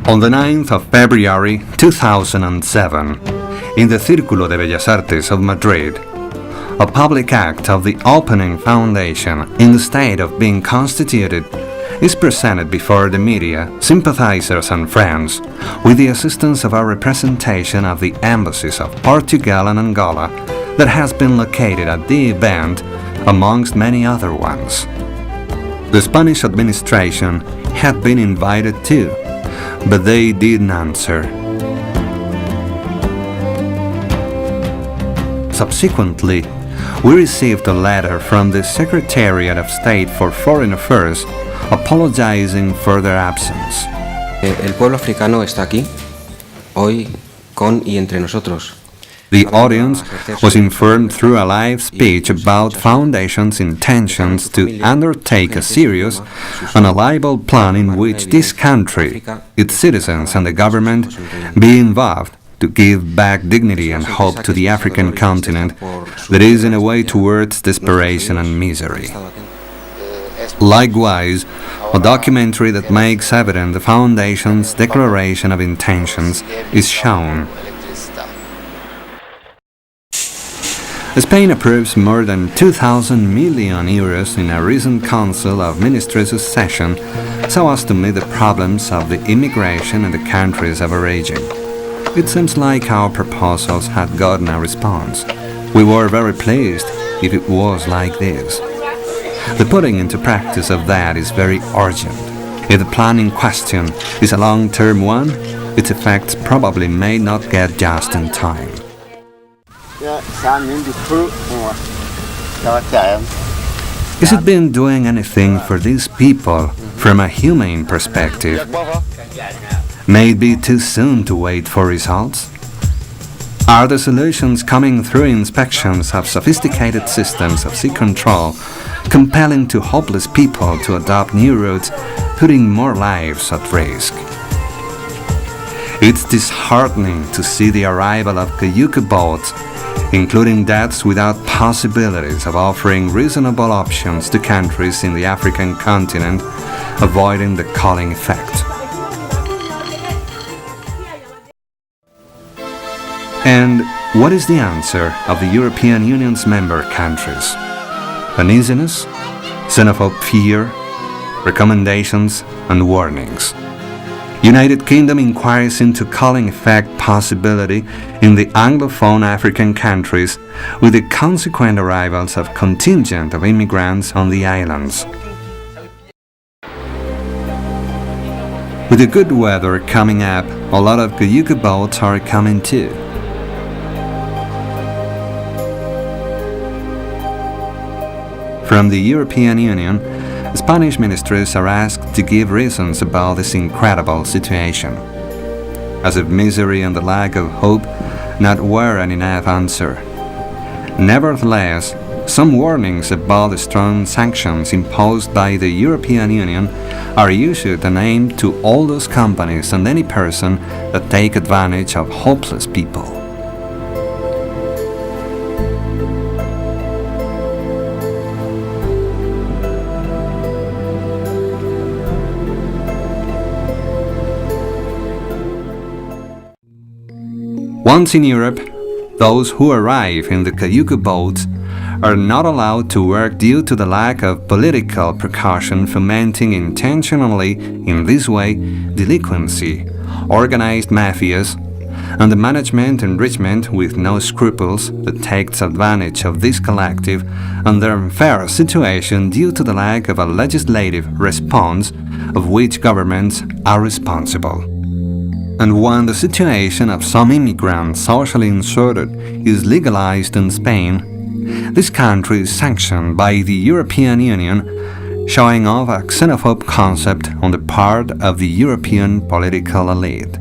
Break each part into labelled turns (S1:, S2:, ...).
S1: On the 9th of February 2007, in the Círculo de Bellas Artes of Madrid, a public act of the opening foundation in the state of being constituted is presented before the media, sympathizers and friends, with the assistance of a representation of the embassies of Portugal and Angola that has been located at the event, amongst many other ones. The Spanish administration had been invited too, but they didn't answer. Subsequently, we received a letter from the Secretariat of State for Foreign Affairs apologizing for their absence.
S2: El pueblo africano está aquí, hoy, con y entre nosotros.
S1: The audience was informed through a live speech about Foundation's intentions to undertake a serious and a liable plan in which this country, its citizens and the government be involved to give back dignity and hope to the African continent that is in a way towards desperation and misery. Likewise, a documentary that makes evident the Foundation's declaration of intentions is shown. Spain approves more than 2,000 million euros in a recent Council of Ministers session so as to meet the problems of the immigration in the countries of origin. It seems like our proposals had gotten a response. We were very pleased if it was like this. The putting into practice of that is very urgent. If the plan in question is a long-term one, its effects probably may not get just in time. Is it been doing anything for these people from a humane perspective? May it be too soon to wait for results? Are the solutions coming through inspections of sophisticated systems of sea control compelling to hopeless people to adopt new routes, putting more lives at risk? It's disheartening to see the arrival of cayuco boats, including deaths without possibilities of offering reasonable options to countries in the African continent, avoiding the culling effect. And what is the answer of the European Union's member countries? Uneasiness, xenophobe fear, recommendations and warnings. United Kingdom inquires into culling effect possibility in the Anglophone African countries with the consequent arrivals of contingent of immigrants on the islands. With the good weather coming up, a lot of cayuco boats are coming too. From the European Union, Spanish ministers are asked to give reasons about this incredible situation. As if misery and the lack of hope not were an enough answer. Nevertheless, some warnings about the strong sanctions imposed by the European Union are issued and aimed to all those companies and any person that take advantage of hopeless people. Once in Europe, those who arrive in the cayuco boats are not allowed to work due to the lack of political precaution, fomenting intentionally in this way delinquency, organized mafias, and the management enrichment with no scruples that takes advantage of this collective and their unfair situation due to the lack of a legislative response of which governments are responsible. And when the situation of some immigrants socially inserted is legalized in Spain, this country is sanctioned by the European Union, showing off a xenophobe concept on the part of the European political elite.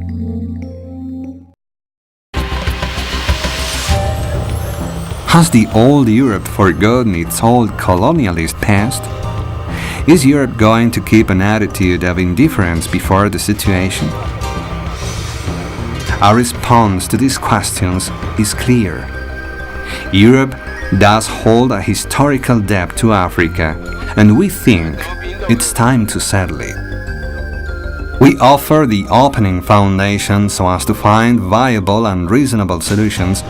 S1: Has the old Europe forgotten its old colonialist past? Is Europe going to keep an attitude of indifference before the situation? Our response to these questions is clear. Europe does hold a historical debt to Africa, and we think it's time to settle it. We offer the opening foundation so as to find viable and reasonable solutions,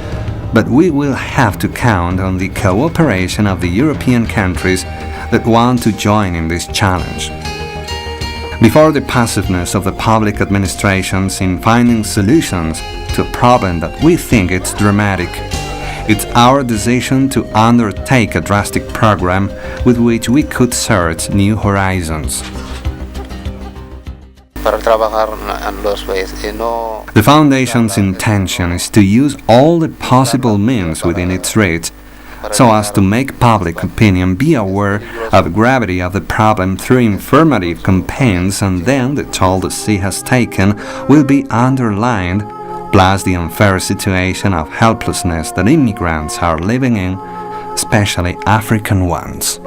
S1: but we will have to count on the cooperation of the European countries that want to join in this challenge. Before the passiveness of the public administrations in finding solutions to a problem that we think it's dramatic, it's our decision to undertake a drastic program with which we could search new horizons. The Foundation's intention is to use all the possible means within its reach so as to make public opinion be aware of the gravity of the problem through informative campaigns, and then the toll the sea has taken will be underlined, plus the unfair situation of helplessness that immigrants are living in, especially African ones.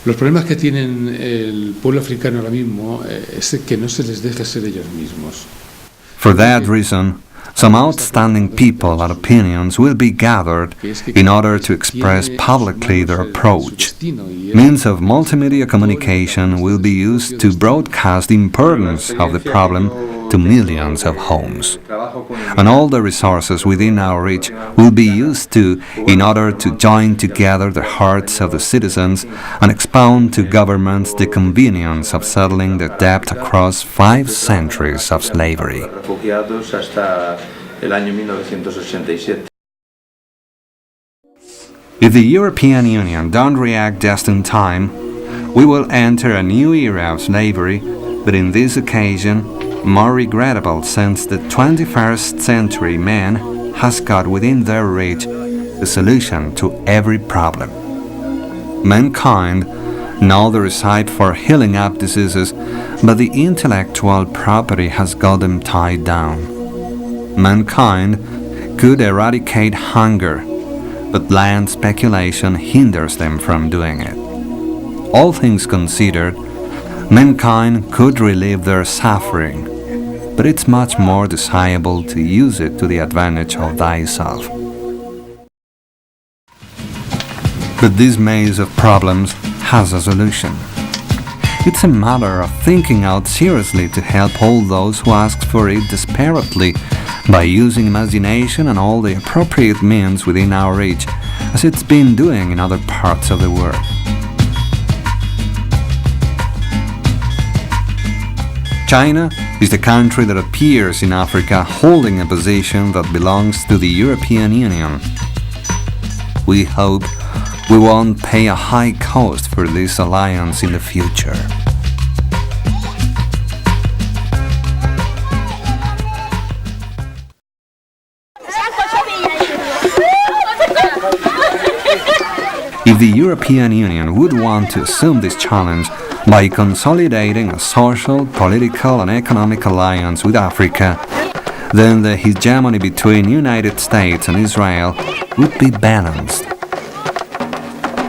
S3: Los problemas que tienen el pueblo africano ahora mismo es que no se les deje ser ellos mismos.
S1: For that reason, some outstanding people and opinions will be gathered in order to express publicly their approach. Means of multimedia communication will be used to broadcast the importance of the problem to millions of homes. And all the resources within our reach will be used in order to join together the hearts of the citizens and expound to governments the convenience of settling the debt across 5 centuries of slavery. If the European Union don't react just in time, we will enter a new era of slavery, but in this occasion, more regrettable since the 21st century man has got within their reach the solution to every problem. Mankind know the recipe for healing up diseases, but the intellectual property has got them tied down. Mankind could eradicate hunger, but land speculation hinders them from doing it. All things considered, mankind could relieve their suffering, but it's much more desirable to use it to the advantage of thyself. But this maze of problems has a solution. It's a matter of thinking out seriously to help all those who ask for it desperately by using imagination and all the appropriate means within our reach, as it's been doing in other parts of the world. China is the country that appears in Africa holding a position that belongs to the European Union. We hope we won't pay a high cost for this alliance in the future. If the European Union would want to assume this challenge by consolidating a social, political and economic alliance with Africa, then the hegemony between United States and Israel would be balanced.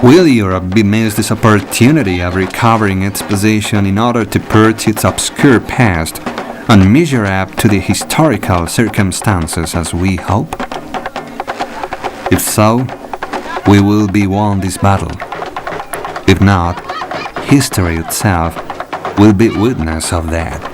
S1: Will Europe be missed this opportunity of recovering its position in order to purge its obscure past and measure up to the historical circumstances as we hope? If so, we will be won this battle. If not, history itself will be witness of that.